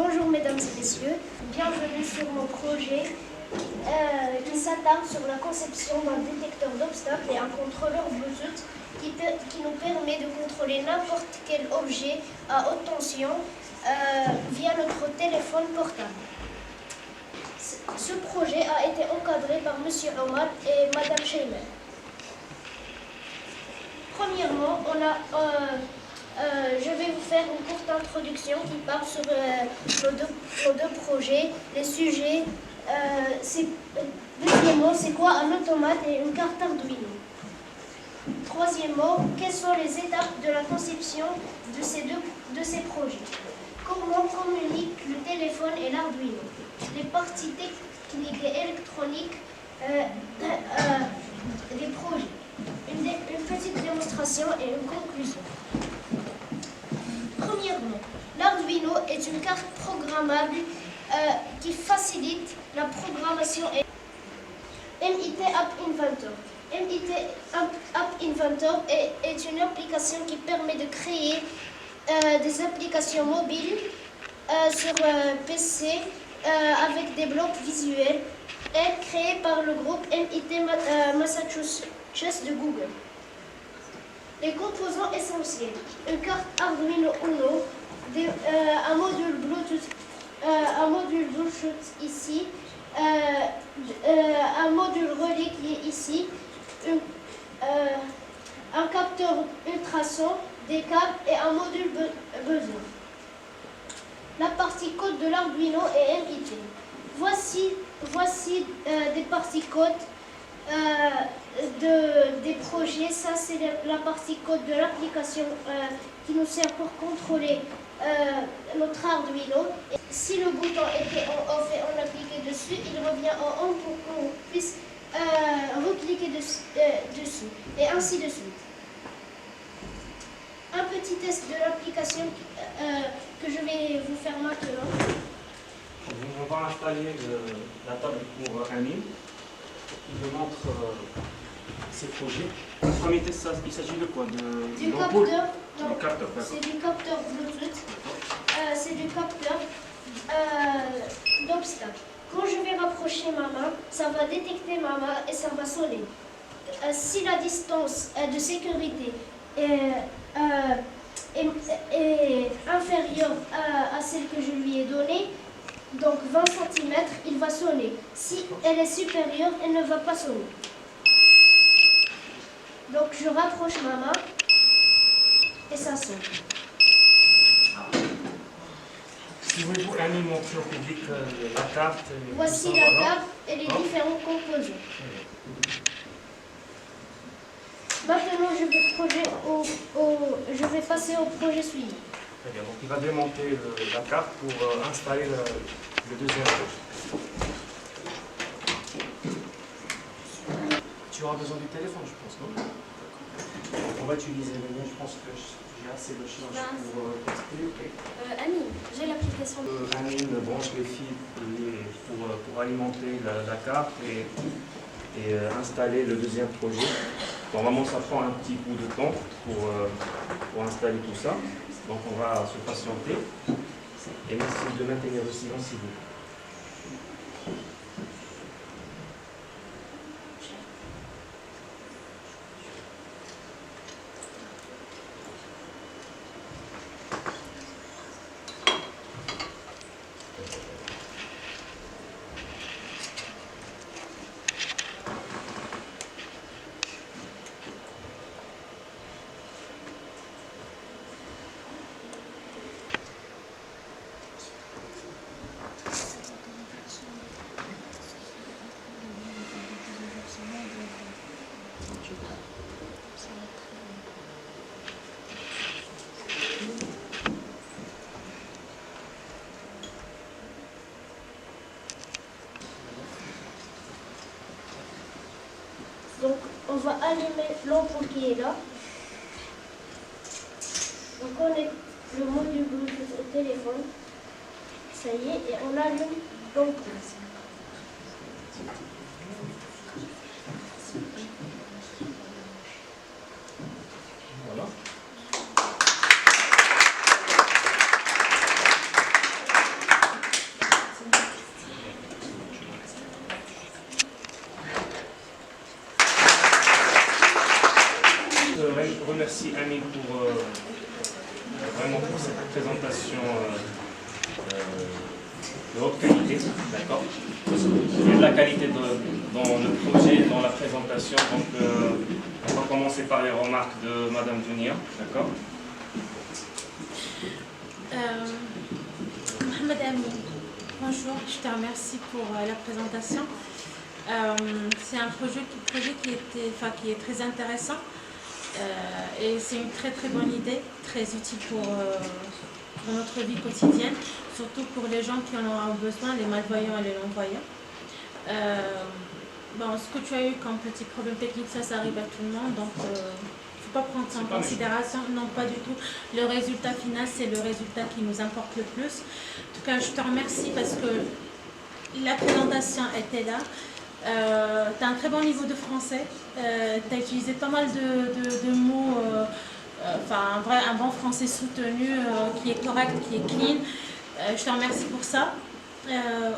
Bonjour mesdames et messieurs, bienvenue sur mon projet qui s'attarde sur la conception d'un détecteur d'obstacles et un contrôleur Bluetooth qui nous permet de contrôler n'importe quel objet à haute tension via notre téléphone portable. Ce projet a été encadré par M. Omar et Mme Sheymer. Premièrement, je vais vous faire une courte introduction qui parle sur nos deux projets, les sujets. Deuxièmement, c'est quoi un automate et une carte Arduino. Troisièmement, quelles sont les étapes de la conception de ces projets. Comment communiquent le téléphone et l'Arduino. Les parties techniques et électroniques des projets. Une petite démonstration et une conclusion. Premièrement, l'Arduino est une carte programmable qui facilite la programmation. MIT App Inventor. MIT App Inventor est une application qui permet de créer des applications mobiles sur PC avec des blocs visuels et créée par le groupe MIT Massachusetts de Google. Les composants essentiels, une carte Arduino Uno, un module Bluetooth ici, un module relais qui est ici, un capteur ultrason, des câbles et un module buzzer. La partie code de l'Arduino est MIT. Voici des parties code des projets. Ça, c'est la partie code de l'application qui nous sert pour contrôler notre Arduino. Et si le bouton était en off et on a cliqué dessus, il revient en on pour qu'on puisse recliquer dessus. Et ainsi de suite. Un petit test de l'application que je vais vous faire maintenant. On va installer la table pour Amine qui nous montre ses projets. Le premier test, il s'agit de quoi? Du capteur. C'est du capteur Bluetooth. C'est du capteur d'obstacle. Quand je vais rapprocher ma main, ça va détecter ma main et ça va sonner. Si la distance de sécurité est inférieure à celle que je lui ai donnée, donc 20 cm, il va sonner. Si elle est supérieure, elle ne va pas sonner. Donc je rapproche ma main et ça sonne. Si voulez-vous montrer au public la carte. Voici la carte et les différents composants. Maintenant, je vais passer au projet suivant. Très bien, donc il va démonter la carte pour installer le deuxième projet. Tu auras besoin du téléphone, je pense, non? On va utiliser le mien, je pense que j'ai assez de charge pour tester. Okay. Amine, j'ai l'application. Amine branche les fils pour alimenter la carte et installer le deuxième projet. Normalement, ça prend un petit bout de temps pour installer tout ça. Donc, on va se patienter. Et merci de maintenir le silence, s'il vous plaît. Donc, on va allumer l'ampoule qui est là. On connecte le module Bluetooth au téléphone. Ça y est, et on allume l'ampoule. merci Amine pour vraiment pour cette présentation de haute qualité, d'accord. Il y a de la qualité dans le projet, dans la présentation, donc on va commencer par les remarques de Madame Dunia, d'accord. Mohamed Amin, bonjour, je te remercie pour la présentation. C'est un projet qui est très intéressant et c'est une très bonne idée, très utile pour notre vie quotidienne, surtout pour les gens qui en auront besoin, les malvoyants et les non-voyants. Bon, ce que tu as eu comme petit problème technique, ça arrive à tout le monde, donc il ne faut pas prendre ça en considération. Non, pas du tout. Le résultat final, c'est le résultat qui nous importe le plus. En tout cas, je te remercie parce que la présentation était là. Tu as un très bon niveau de français. Tu as utilisé pas mal de mots, enfin un bon français soutenu, qui est correct, qui est clean. Je te remercie pour ça.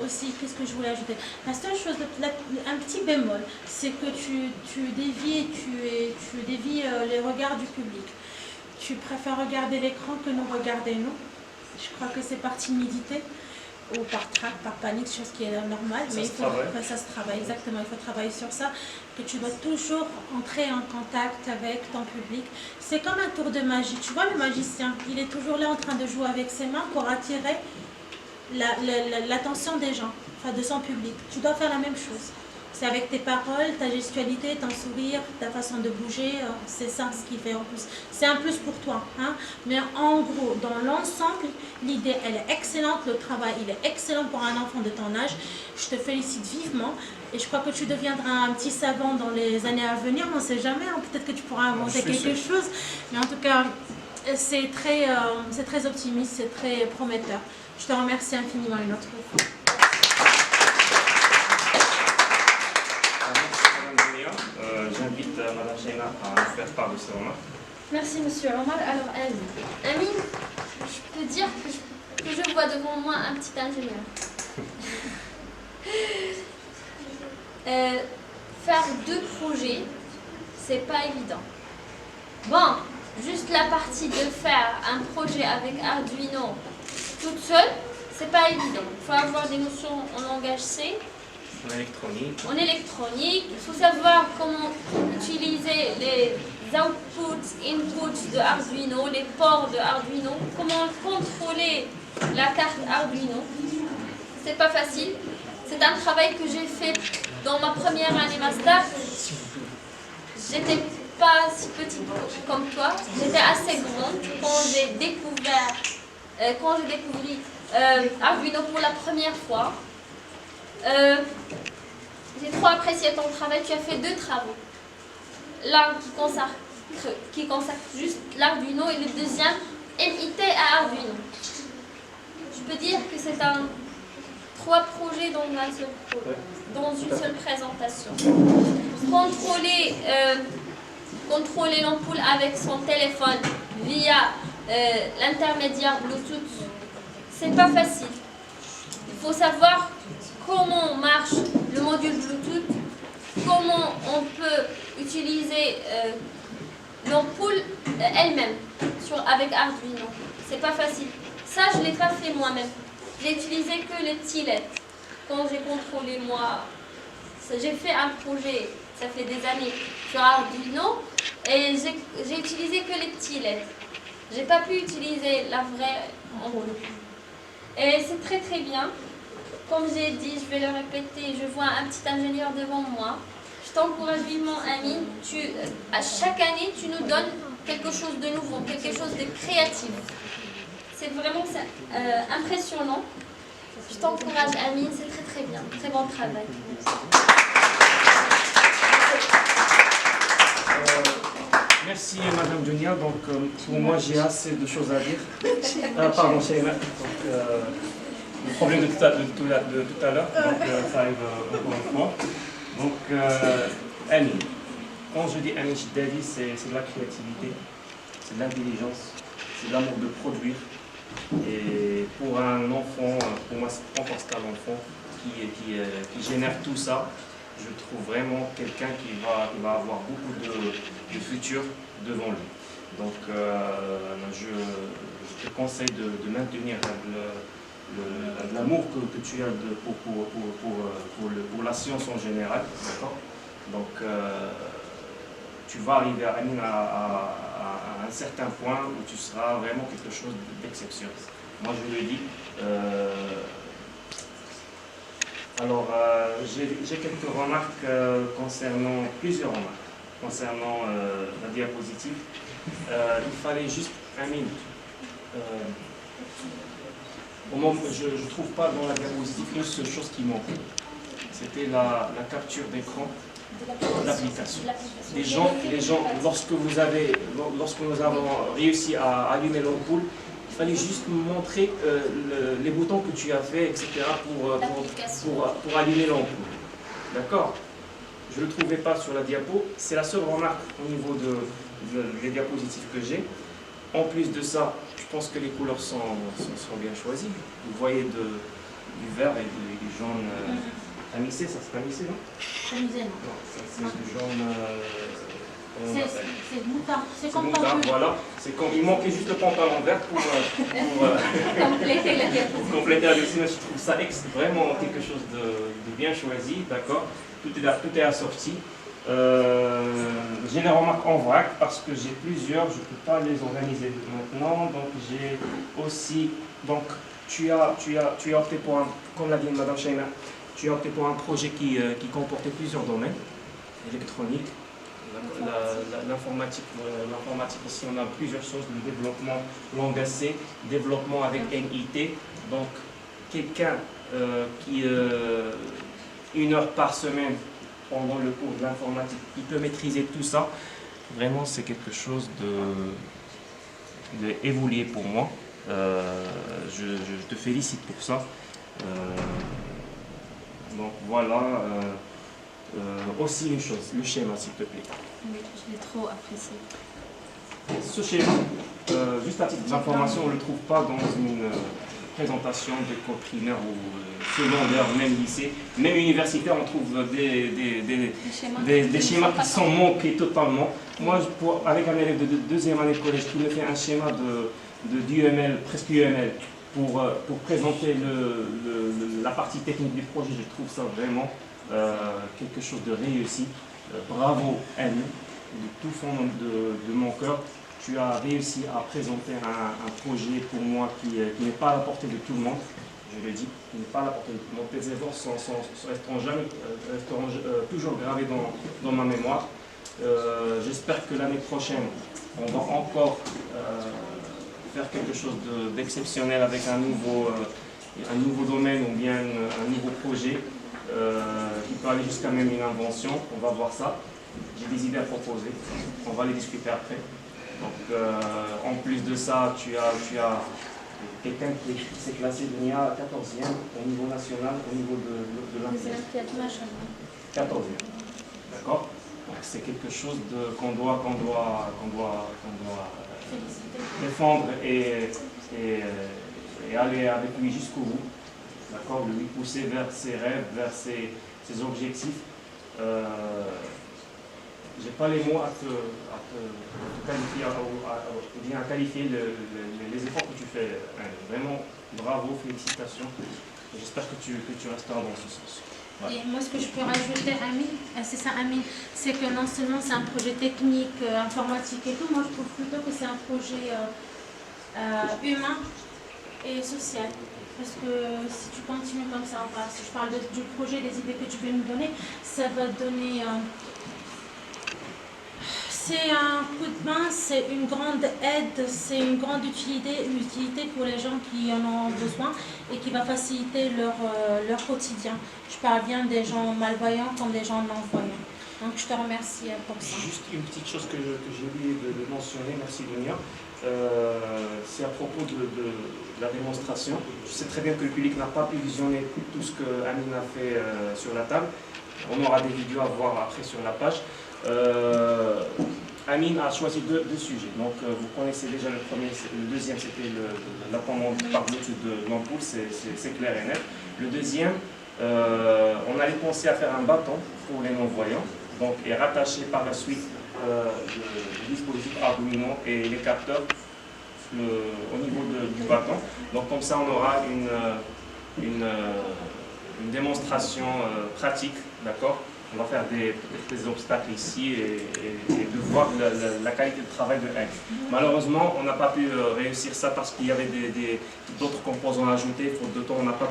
Aussi, qu'est-ce que je voulais ajouter? La seule chose, un petit bémol, c'est que tu dévies les regards du public. Tu préfères regarder l'écran que nous regarder nous. Je crois que c'est par timidité ou par trac, par panique, chose qui est normale, mais ça se travaille, exactement, il faut travailler sur ça, que tu dois toujours entrer en contact avec ton public. C'est comme un tour de magie, tu vois le magicien, il est toujours là en train de jouer avec ses mains pour attirer l'attention des gens, enfin de son public. Tu dois faire la même chose. C'est avec tes paroles, ta gestualité, ton sourire, ta façon de bouger, c'est ça ce qui fait en plus. C'est un plus pour toi, hein? Mais en gros, dans l'ensemble, l'idée elle est excellente, le travail il est excellent pour un enfant de ton âge. Je te félicite vivement et je crois que tu deviendras un petit savant dans les années à venir, on ne sait jamais, hein? Peut-être que tu pourras inventer quelque chose, mais en tout cas, c'est très optimiste, c'est très prometteur. Je te remercie infiniment une autre fois. J'invite Madame Sheina à nous faire part de ses remarques. Merci Monsieur Omar. Alors Amine, je peux dire que je vois devant moi un petit ingénieur. Faire 2 projets, c'est pas évident. Bon, juste la partie de faire un projet avec Arduino toute seule, c'est pas évident. Il faut avoir des notions en langage C. En électronique, il faut savoir comment utiliser les outputs, inputs de Arduino, les ports de Arduino, comment contrôler la carte Arduino. C'est pas facile. C'est un travail que j'ai fait dans ma première année master. J'étais pas si petite comme toi, j'étais assez grande quand j'ai découvert, Arduino pour la première fois. J'ai trop apprécié ton travail, tu as fait 2 travaux. L'un qui consacre juste l'Arduino et le deuxième MIT à Arduino. Je peux dire que c'est 3 projets dans une seule présentation. Contrôler l'ampoule avec son téléphone via l'intermédiaire Bluetooth, c'est pas facile. Il faut savoir comment marche le module Bluetooth, comment on peut utiliser l'ampoule elle-même avec Arduino. C'est pas facile. Ça, je ne l'ai pas fait moi-même. J'ai utilisé que les petits LED. Quand j'ai contrôlé moi, j'ai fait un projet, ça fait des années, sur Arduino, et j'ai utilisé que les petits LED. J'ai pas pu utiliser la vraie ampoule. Et c'est très bien. Comme j'ai dit, je vais le répéter, je vois un petit ingénieur devant moi. Je t'encourage vivement, Amine. À chaque année, tu nous donnes quelque chose de nouveau, quelque chose de créatif. C'est vraiment impressionnant. Je t'encourage, Amine, c'est très bien. Très bon travail. Merci Madame Dunia. Donc pour moi j'ai assez de choses à dire. Pardon, Sheina. Le problème de tout à l'heure, donc ça arrive encore une fois. Donc Amine, quand je dis Amine Chiddadi, c'est de la créativité, c'est de l'intelligence, c'est de l'amour de produire. Et pour un enfant, pour moi c'est un enfant qui génère tout ça, je trouve vraiment quelqu'un qui va avoir beaucoup de futur devant lui. Donc je te conseille de maintenir l'amour que tu as pour la science en général. Donc tu vas arriver à un certain point où tu seras vraiment quelque chose d'exceptionnel. Moi je le dis. Alors j'ai quelques remarques plusieurs remarques concernant la diapositive. Il fallait juste un minute. Je ne trouve pas dans la diapositive une seule chose qui manque. C'était la capture d'écran de l'application. Les gens, lorsque nous avons réussi à allumer l'ampoule, il fallait juste montrer les boutons que tu as fait, etc. pour allumer l'ampoule. D'accord? Je ne le trouvais pas sur la diapo. C'est la seule remarque au niveau des diapositives que j'ai. En plus de ça, je pense que les couleurs sont bien choisies. Vous voyez du vert et du jaune tamisé, ça c'est tamisé, non? Tamisé, non. C'est du jaune... c'est moutard, c'est comme moutard, voilà. Il manquait juste le pantalon vert pour compléter la diapositive. Pour compléter la diapositive. Je trouve ça vraiment quelque chose de bien choisi, d'accord. Tout est assorti. J'ai les remarques en vrac parce que j'ai plusieurs, je ne peux pas les organiser maintenant. Donc j'ai aussi, donc tu as opté pour comme l'a dit Madame Shaina, tu as opté pour un projet qui comportait plusieurs domaines, électronique, l'informatique ici on a plusieurs choses, le développement langue C, développement avec NIT, donc quelqu'un qui 1 heure par semaine pendant le cours de l'informatique, il peut maîtriser tout ça. Vraiment, c'est quelque chose d'évolué pour moi. Je te félicite pour ça. Donc voilà. Aussi une chose, le schéma, s'il te plaît. Oui, je l'ai trop apprécié. Ce schéma, juste à titre d'information, on ne le trouve pas dans une présentation d'école primaire ou secondaire, même lycée, même universitaire, on trouve des schémas qui sont manqués totalement. Moi, avec un élève de deuxième année de collège qui me fait un schéma d'UML, presque UML, pour présenter la partie technique du projet, je trouve ça vraiment quelque chose de réussi. Bravo Annie, de tout fond de mon cœur. Tu as réussi à présenter un projet pour moi qui n'est pas à la portée de tout le monde, je le dis, qui n'est pas à la portée de tout le monde. Tes efforts resteront toujours gravés dans ma mémoire. J'espère que l'année prochaine, on va encore faire quelque chose d'exceptionnel avec un nouveau domaine ou bien un nouveau projet qui peut aller jusqu'à même une invention. On va voir ça. J'ai des idées à proposer, on va les discuter après. Donc, en plus de ça, tu as quelqu'un qui s'est classé de NIA 14e au niveau national, au niveau de l'Olympiade. 14e. D'accord? Donc, c'est quelque chose qu'on doit défendre et aller avec lui jusqu'au bout. D'accord? Lui pousser vers ses rêves, vers ses objectifs. Je n'ai pas les mots à te qualifier, ou bien à qualifier les efforts que tu fais. Vraiment, bravo, félicitations. J'espère que tu resteras dans ce sens. Voilà. Et moi, ce que je peux rajouter, Amine, c'est ça, Amine, c'est que non seulement c'est un projet technique, informatique et tout, moi je trouve plutôt que c'est un projet humain et social. Parce que si tu continues comme ça, enfin, si je parle du projet, des idées que tu peux nous donner, ça va donner... c'est un coup de main, c'est une grande aide, c'est une grande utilité pour les gens qui en ont besoin et qui va faciliter leur quotidien. Je parle bien des gens malvoyants comme des gens non-voyants. Donc je te remercie pour ça. Juste une petite chose que j'ai oublié de mentionner, merci Dunia. C'est à propos de la démonstration. Je sais très bien que le public n'a pas pu visionner tout ce que Amine a fait sur la table. On aura des vidéos à voir après sur la page. Amine a choisi deux sujets. Donc vous connaissez déjà le premier, le deuxième c'était l'appendant par Bluetooth de l'ampoule, c'est clair et net. Le deuxième, on allait penser à faire un bâton pour les non-voyants, donc et rattaché par la suite le dispositif Arduino et les capteurs au niveau du bâton. Donc comme ça on aura une démonstration pratique, d'accord? On va faire des obstacles ici et de voir la qualité de travail de Hank. Malheureusement, on n'a pas pu réussir ça parce qu'il y avait d'autres composants ajoutés. Faute de temps, on n'a pas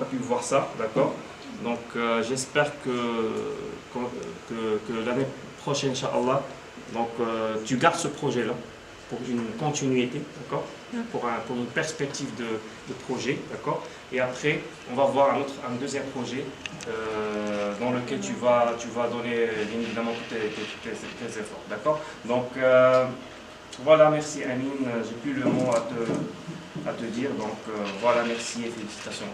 pu voir ça, d'accord? Donc j'espère que l'année prochaine, Inch'Allah, donc tu gardes ce projet-là pour une continuité, d'accord? Pour une perspective de projet, d'accord? Et après, on va voir un deuxième projet dans lequel tu vas donner bien évidemment tous tes efforts, d'accord? Donc voilà, merci Amine, j'ai plus le mot à te dire, donc voilà, merci et félicitations.